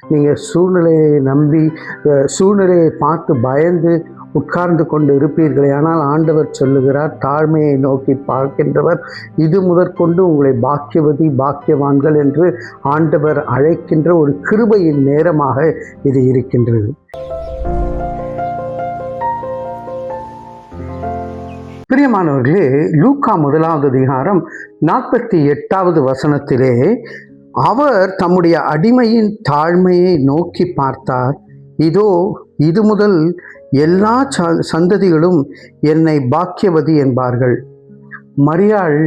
நீங்கள் சூழ்நிலையை நம்பி சூழ்நிலையை பார்த்து பயந்து உட்கார்ந்து கொண்டு இருப்பீர்களே, ஆனால் ஆண்டவர் சொல்லுகிறார், தாழ்மையை நோக்கி பார்க்கின்றவர் இது முதற்கொண்டு உங்களை பாக்கியவதி பாக்கியவான்கள் என்று ஆண்டவர் அழைக்கின்ற ஒரு கிருபையின் நேரமாக இது இருக்கின்றது. பிரியமானவர்களே, லூக்கா 1வது அதிகாரம் 48வது வசனத்திலே அவர் தம்முடைய அடிமையின் தாழ்மையை நோக்கி பார்த்தார். இதோ இது முதல் எல்லா சந்ததிகளும் என்னை பாக்கியவதி என்பார்கள். மரியாள்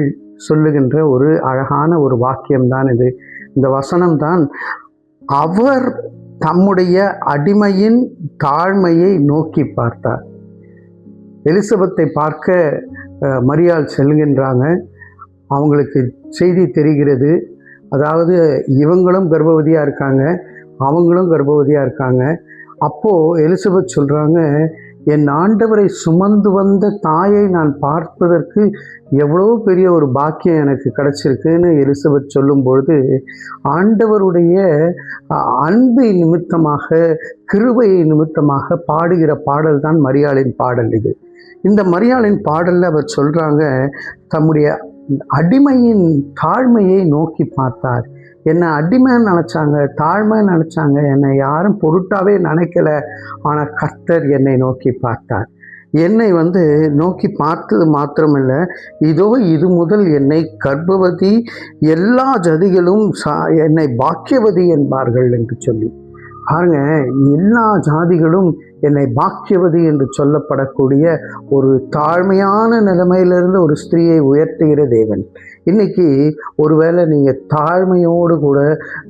சொல்லுகின்ற ஒரு அழகான ஒரு வாக்கியம்தான் இது. இந்த வசனம்தான், அவர் தம்முடைய அடிமையின் தாழ்மையை நோக்கி பார்த்தார். எலிசபெத்தை பார்க்க மரியாள் செல்கின்றாங்க. அவங்களுக்கு செய்தி தெரிகிறது. அதாவது இவங்களும் கர்ப்பவதியாக இருக்காங்க, அவங்களும் கர்ப்பவதியாக இருக்காங்க. அப்போது எலிசபெத் சொல்கிறாங்க, என் ஆண்டவரை சுமந்து வந்த தாயை நான் பார்ப்பதற்கு எவ்வளோ பெரிய ஒரு பாக்கியம் எனக்கு கிடச்சிருக்குன்னு எலிசபெத் சொல்லும்பொழுது, ஆண்டவருடைய அன்பை நிமித்தமாக, கிருபையை நிமித்தமாக பாடுகிற பாடல் தான் மரியாளின் பாடல் இது. இந்த மரியாளின் பாடலில் அவர் சொல்கிறாங்க, தம்முடைய அடிமையின் தாழ்மையை நோக்கி பார்த்தார். என்னை அடிமைன்னு நினச்சாங்க, தாழ்மைன்னு நினச்சாங்க, என்னை யாரும் பொருட்டாவே நினைக்கல. ஆனால் கர்த்தர் என்னை நோக்கி பார்த்தார். என்னை நோக்கி பார்த்தது மாத்திரமில்லை, இதோ இது முதல் என்னை கர்ப்பவதி, எல்லா ஜாதிகளும் என்னை பாக்கியவதி என்பார்கள் என்று சொல்லி பாருங்க. எல்லா ஜாதிகளும் என்னை பாக்கியவதி என்று சொல்லப்படக்கூடிய ஒரு தாழ்மையான நிலைமையிலிருந்து ஒரு ஸ்திரீயை உயர்த்துகிற தேவன். இன்னைக்கு ஒருவேளை நீங்கள் தாழ்மையோடு கூட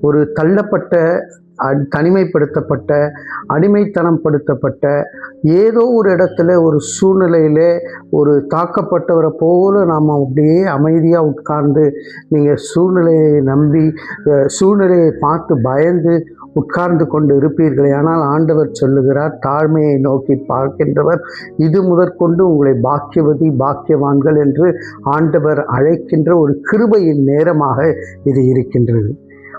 ஒரு தள்ளப்பட்ட, தனிமைப்படுத்தப்பட்ட, அடிமைத்தனம் படுத்தப்பட்ட ஏதோ ஒரு இடத்துல ஒரு சூழ்நிலையிலே ஒரு தாக்கப்பட்டவரை போல நாம் அப்படியே அமைதியாக உட்கார்ந்து நீங்கள் சூழ்நிலையை நம்பி சூழ்நிலையை பார்த்து பயந்து உட்கார்ந்து கொண்டு இருப்பீர்களே, ஆனால் ஆண்டவர் சொல்லுகிறார், தாழ்மையை நோக்கி பார்க்கின்றவர் இது முதற்கொண்டு உங்களை பாக்கியவதி பாக்கியவான்கள் என்று ஆண்டவர் அழைக்கின்ற ஒரு கிருபையின் நேரமாக இது இருக்கின்றது.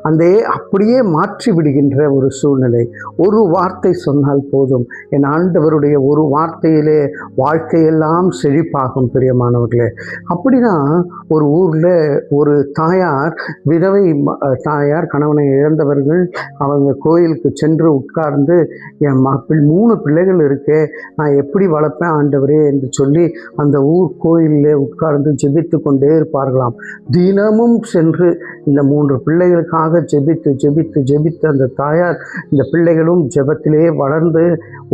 அந்த அப்படியே மாற்றி விடுகின்ற ஒரு சூழ்நிலை. ஒரு வார்த்தை சொன்னால் போதும், என் ஆண்டவருடைய ஒரு வார்த்தையிலே வாழ்க்கையெல்லாம் செழிப்பாகும். பிரியமானவர்களே, அப்படிதான் ஒரு ஊரில் ஒரு தாயார், விதவை தாயார், கணவனை இழந்தவர்கள், அவங்க கோயிலுக்கு சென்று உட்கார்ந்து, என் 3 பிள்ளைகள் இருக்கே, நான் எப்படி வளர்ப்பேன் ஆண்டவரே என்று சொல்லி அந்த ஊர் கோயிலில் உட்கார்ந்து ஜெபித்து கொண்டே இருப்பார்களாம். தினமும் சென்று இந்த 3 பிள்ளைகளுக்காக ஜெபித்து ஜெபித்து ஜெபித்து அந்த தாயார், இந்த பிள்ளைகளும் ஜெபத்திலே வளர்ந்து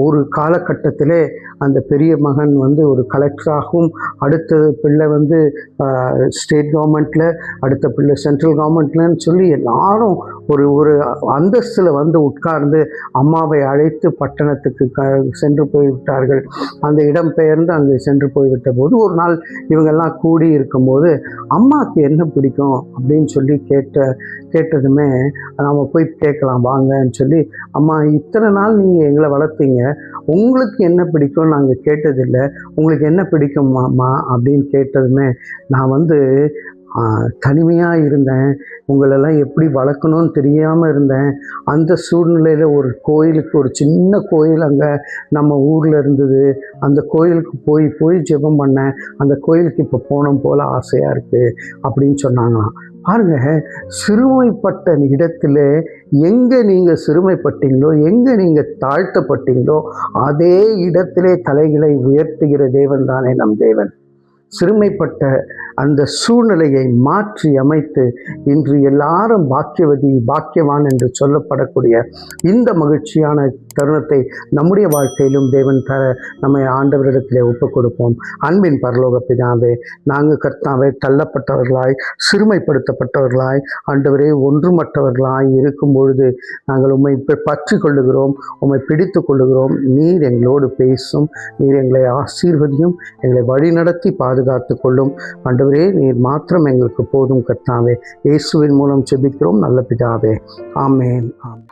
ஒரு காலகட்டத்திலே அந்த பெரிய மகன் ஒரு கலெக்டராகவும், அடுத்த பிள்ளை ஸ்டேட் கவர்மெண்ட்டில், அடுத்த பிள்ளை சென்ட்ரல் கவர்மெண்ட்லன்னு சொல்லி எல்லாரும் ஒரு அந்தஸ்தில் உட்கார்ந்து அம்மாவை அழைத்து பட்டணத்துக்கு சென்று போய்விட்டார்கள். அந்த இடம் பெயர்ந்து அங்கே சென்று போய்விட்ட போது ஒரு நாள் இவங்கெல்லாம் கூடி இருக்கும்போது, அம்மாவுக்கு என்ன பிடிக்கும் அப்படின்னு சொல்லி கேட்டதுமே நாம் போய் கேட்கலாம் வாங்கன்னு சொல்லி, அம்மா இத்தனை நாள் நீங்கள் எங்களை வளர்த்தீங்க, உங்களுக்கு என்ன பிடிக்கும் நாங்கள் கேட்டதில்லை, உங்களுக்கு என்ன பிடிக்கும்மா அப்படின்னு கேட்டதுமே, நான் தனிமையாக இருந்தேன், உங்களெல்லாம் எப்படி வளர்க்கணும்னு தெரியாமல் இருந்தேன். அந்த சூழ்நிலையில் ஒரு கோயிலுக்கு, ஒரு சின்ன கோயில் அங்கே நம்ம ஊரில் இருந்தது, அந்த கோயிலுக்கு போய் ஜெபம் பண்ணேன். அந்த கோயிலுக்கு இப்போ போனோம் போல் ஆசையாக இருக்குது அப்படின்னு சொன்னாங்களாம். பாருங்க, சிறுமைப்பட்ட இடத்துல எங்கே நீங்கள் சிறுமைப்பட்டீங்களோ, எங்கே நீங்கள் தாழ்த்தப்பட்டீங்களோ, அதே இடத்திலே தலைகளை உயர்த்துகிற தேவன் தானே நம் தேவன். சிறுமைப்பட்ட அந்த சூழ்நிலையை மாற்றி அமைத்து இன்று எல்லாரும் பாக்கியவதி பாக்கியவான் என்று சொல்லப்படக்கூடிய இந்த மகிழ்ச்சியான தருணத்தை நம்முடைய வாழ்க்கையிலும் தேவன் தர நம்மை ஆண்டவரிடத்திலே ஒப்புக் கொடுப்போம். அன்பின் பரலோக பிதாவே, நாங்கள் கர்த்தாவே தள்ளப்பட்டவர்களாய், சிறுமைப்படுத்தப்பட்டவர்களாய், ஆண்டவரே ஒன்றுமற்றவர்களாய் இருக்கும் பொழுது நாங்கள் உம்மை பற்றி கொள்ளுகிறோம், உம்மை பிடித்து கொள்ளுகிறோம். நீர் எங்களோடு பேசும், நீர் எங்களை ஆசீர்வதியும், எங்களை வழிநடத்தி பாதுகாத்து கொள்ளும். ஆண்டவரே, நீர் மாத்திரம் எங்களுக்கு போதும் கர்த்தாவே. இயேசுவின் மூலம் ஜெபிக்கிறோம் நல்ல பிதாவே. ஆமென். ஆமென்.